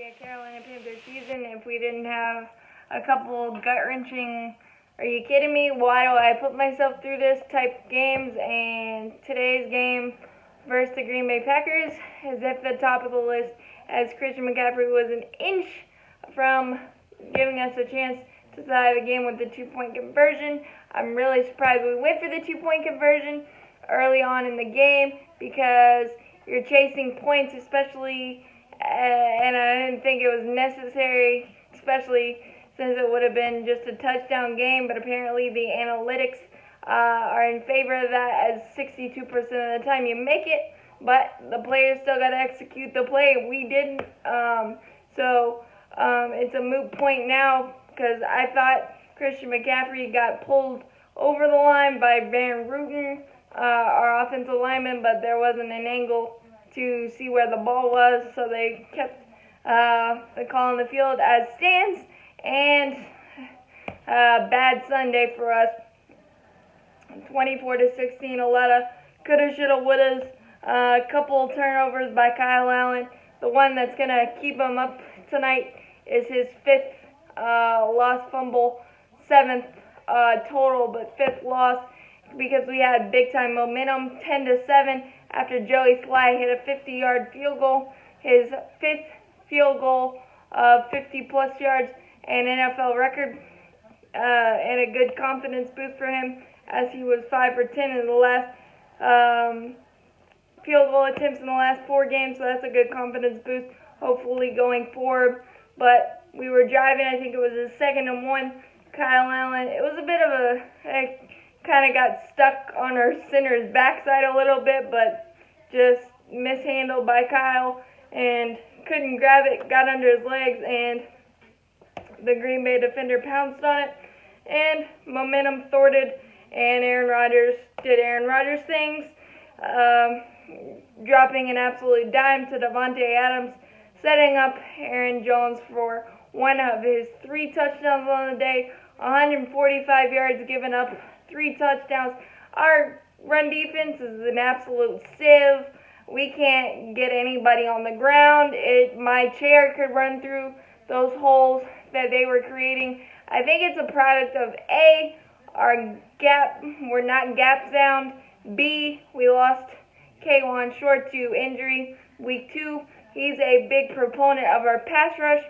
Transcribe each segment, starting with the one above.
a Carolina Panthers season if we didn't have a couple gut-wrenching, are you kidding me, why do I put myself through this type games, and today's game versus the Green Bay Packers is at the top of the list, as Christian McCaffrey was an inch from giving us a chance to tie the game with the two-point conversion. I'm really surprised we went for the two-point conversion early on in the game because you're chasing points, especially, and I didn't think it was necessary, especially since it would have been just a touchdown game, but apparently the analytics are in favor of that, as 62% of the time you make it, but the players still got to execute the play. We didn't, so it's a moot point now because I thought Christian McCaffrey got pulled over the line by Van Ruten, our offensive lineman, but there wasn't an angle to see where the ball was, so they kept the call on the field as stands, and bad Sunday for us. 24-16, a lot of coulda, shoulda, wouldas, a couple turnovers by Kyle Allen. The one that's going to keep him up tonight is his fifth lost fumble, seventh total, but fifth loss, because we had big-time momentum, 10-7, after Joey Sly hit a 50-yard field goal, his fifth field goal of 50-plus yards, an NFL record, and a good confidence boost for him, as he was 5 for 10 in the last field goal attempts in the last 4 games, so that's a good confidence boost, hopefully going forward. But we were driving, I think it was a 2nd and 1, Kyle Allen. It was a bit of kind of got stuck on our center's backside a little bit, but just mishandled by Kyle and couldn't grab it, got under his legs, and the Green Bay defender pounced on it, and momentum thwarted, and Aaron Rodgers did Aaron Rodgers things, dropping an absolute dime to Davante Adams, setting up Aaron Jones for one of his 3 touchdowns on the day, 145 yards given up, 3 touchdowns. Our run defense is an absolute sieve. We can't get anybody on the ground. My chair could run through those holes that they were creating. I think it's a product of A, we're not gap sound. B, we lost K1 Short to injury week 2. He's a big proponent of our pass rush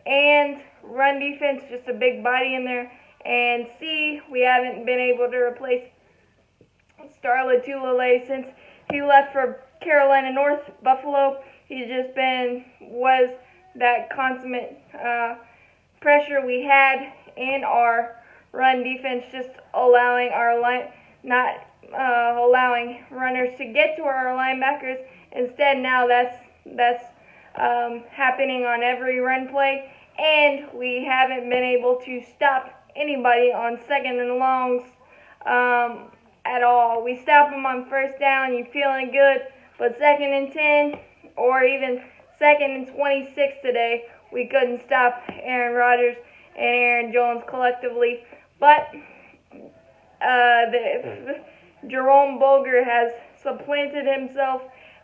and run defense, just a big body in there. And C, we haven't been able to replace Star Lotulelei since he left for Carolina North Buffalo. He's just was that consummate pressure we had in our run defense, just allowing our not allowing runners to get to our linebackers. Instead, now that's happening on every run play, and we haven't been able to stop anybody on 2nd and longs at all. We stop them on 1st down, you're feeling good, but 2nd and 10 or even 2nd and 26 today, we couldn't stop Aaron Rodgers and Aaron Jones collectively. But Jerome Boger has supplanted himself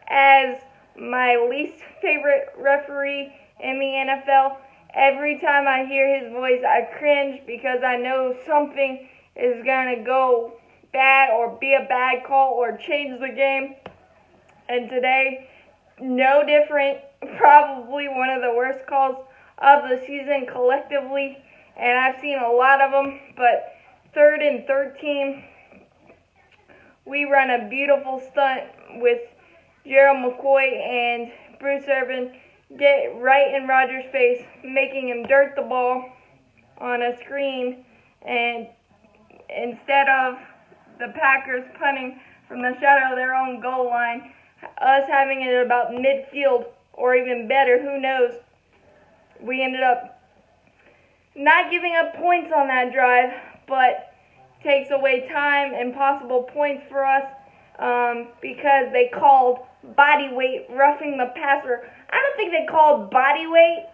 as my least favorite referee in the NFL. Every time I hear his voice, I cringe because I know something is going to go bad or be a bad call or change the game. And today, no different, probably one of the worst calls of the season collectively. And I've seen a lot of them, but 3rd and 13, we run a beautiful stunt with Gerald McCoy and Bruce Irvin, get right in Rodgers' face, making him dirt the ball on a screen, and instead of the Packers punting from the shadow of their own goal line, us having it about midfield or even better, who knows, we ended up not giving up points on that drive, but takes away time and possible points for us because they called body weight roughing the passer. I don't think they called body weight,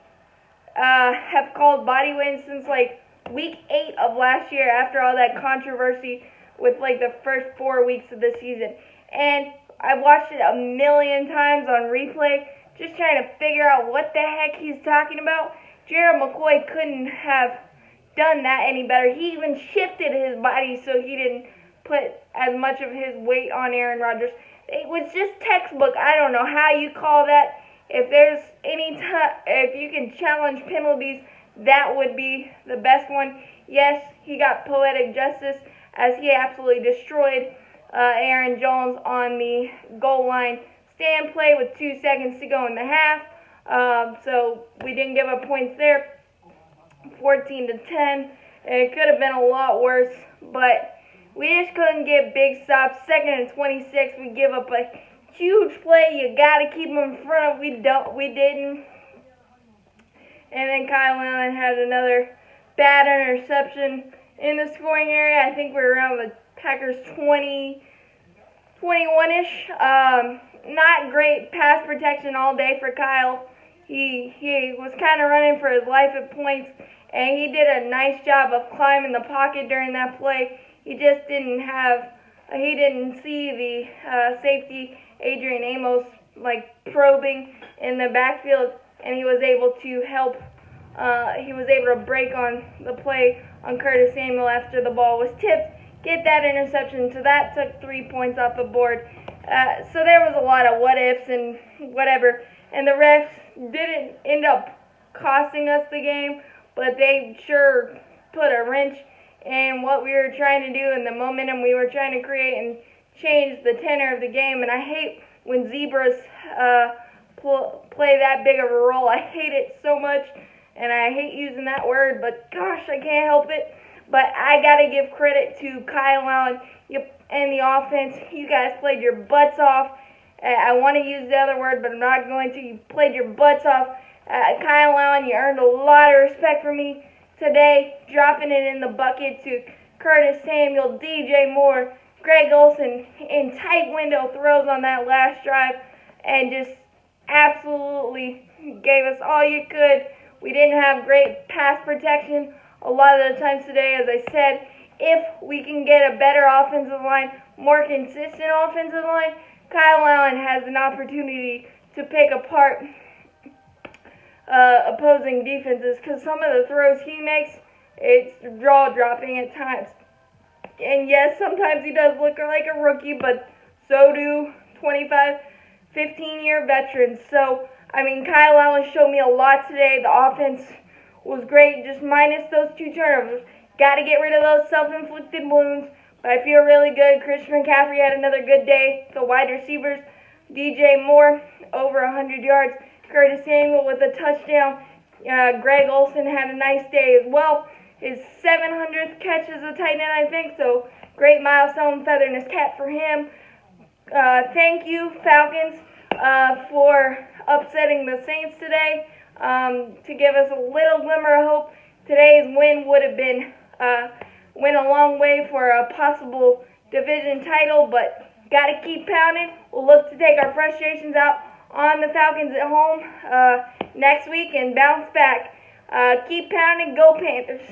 have called body weight since like week 8 of last year, after all that controversy with like the first 4 weeks of the season. And I watched it a million times on replay just trying to figure out what the heck he's talking about. Gerald McCoy couldn't have done that any better. He even shifted his body so he didn't put as much of his weight on Aaron Rodgers. It was just textbook. I don't know how you call that. If there's any if you can challenge penalties, that would be the best one. Yes, he got poetic justice as he absolutely destroyed Aaron Jones on the goal line stand play with 2 seconds to go in the half. So we didn't give up points there. 14-10. It could have been a lot worse, but we just couldn't get big stops. 2nd and 26, we give up a huge play. You gotta keep them in front of. We didn't. And then Kyle Allen had another bad interception in the scoring area. I think we were around the Packers 21-ish. Not great pass protection all day for Kyle. He was kind of running for his life at points, and he did a nice job of climbing the pocket during that play. He just didn't see the safety Adrian Amos probing in the backfield, and he was able to help. He was able to break on the play on Curtis Samuel after the ball was tipped, get that interception. So that took 3 points off the board. So there was a lot of what ifs and whatever, and the refs didn't end up costing us the game, but they sure put a wrench in what we were trying to do and the momentum we were trying to create and change the tenor of the game. And I hate when zebras play that big of a role. I hate it so much, and I hate using that word, but gosh, I can't help it. But I got to give credit to Kyle Allen and the offense. You guys played your butts off. I want to use the other word, but I'm not going to. You played your butts off. Kyle Allen, you earned a lot of respect from me today, dropping it in the bucket to Curtis Samuel, DJ Moore, Greg Olsen in tight window throws on that last drive, and just absolutely gave us all you could. We didn't have great pass protection a lot of the times today, as I said. If we can get a better offensive line, more consistent offensive line, Kyle Allen has an opportunity to pick apart opposing defenses, because some of the throws he makes, it's jaw-dropping at times. And yes, sometimes he does look like a rookie, but so do 25, 15-year veterans. So, I mean, Kyle Allen showed me a lot today. The offense was great, just minus those 2 turnovers. Got to get rid of those self-inflicted wounds, but I feel really good. Christian McCaffrey had another good day. The wide receivers, DJ Moore, over 100 yards. Curtis Samuel with a touchdown. Greg Olsen had a nice day as well. His 700th catch as a tight end, I think, so great milestone, feather in his cap for him. Thank you, Falcons, for upsetting the Saints today, to give us a little glimmer of hope. Today's win would have been went a long way for a possible division title, but got to keep pounding. We'll look to take our frustrations out on the Falcons at home next week and bounce back. Keep pounding. Go Panthers.